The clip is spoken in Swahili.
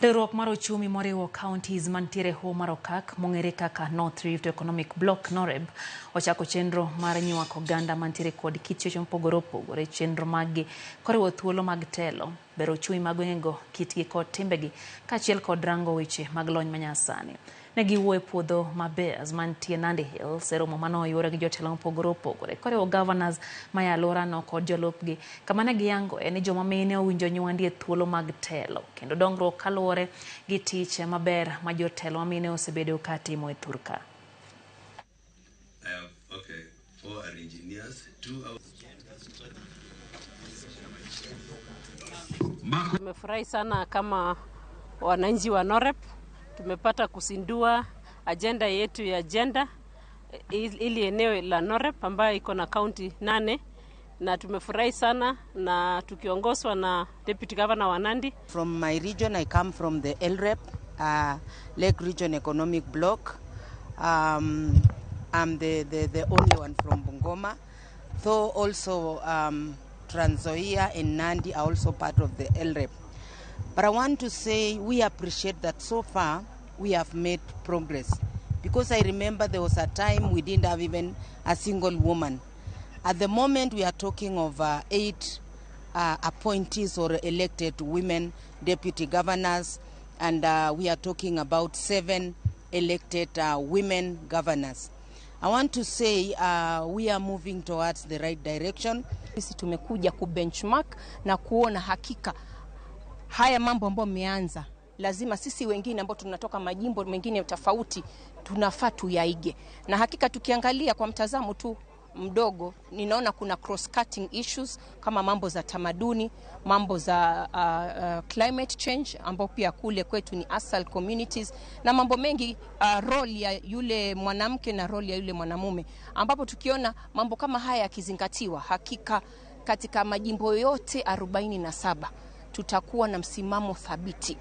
Riwruok mar ochumi moriwo Kaontis mantiere Hoho mar Okak mong'ere kaka North Rift Economic Block (NOREB) ochako chenro mar nyuako oganda mantiere kod kit chuech mopogore opogore. Chenro maggi koriwo thuolo mag telo, bero ochumi mag gweng'go, kitgi kod timbegi, kaachiel kod rango weche mag lony manyasani. Ne giwuoyo e puodho Mabers mantie Nandi Hills e romo manoyore gi jotelo mopogore opogore koriwo governors ma alworano kod jolupgi, kama ne giyango ni joma mine owinjo nyuandie thuolo mag telo kendo dongruok kaluwore gi tich maber ma jotelo ma mine osebedo ka timo e thurka. Tumefurahi sana kama wananchi wa NOREB. Tumepata kusindua agenda yetu ya agenda ili eneo la NOREB ambayo iko na kaunti 8, na tumefurahi sana na tukiongozwa na Deputy Governor wa Nandi. From my region, I come from the LREP, Lake Region Economic Block. I'm the only one from Bungoma. Though also Trans Nzoia and Nandi are also part of the LREP. But I want to say we appreciate that so far we have made progress. Because I remember there was a time we didn't have even a single woman. At the moment we are talking of 8 appointees or elected women deputy governors, and we are talking about 7 elected women governors. I want to say we are moving towards the right direction. Sisi tumekuja kubenchmark na kuona hakika haya mambo ambayo yameanza lazima sisi wengine ambao tunatoka majimbo mengine tofauti tunafaa tuyaige. Na hakika tukiangalia kwa mtazamo tu mdogo, ninaona kuna cross cutting issues kama mambo za tamaduni, mambo za climate change ambao pia kule kwetu ni asal communities, na mambo mengi, role ya yule mwanamke na role ya yule mwanamume, ambapo tukiona mambo kama haya yakizingatiwa, hakika katika majimbo yote 47 tutakuwa na msimamo thabiti.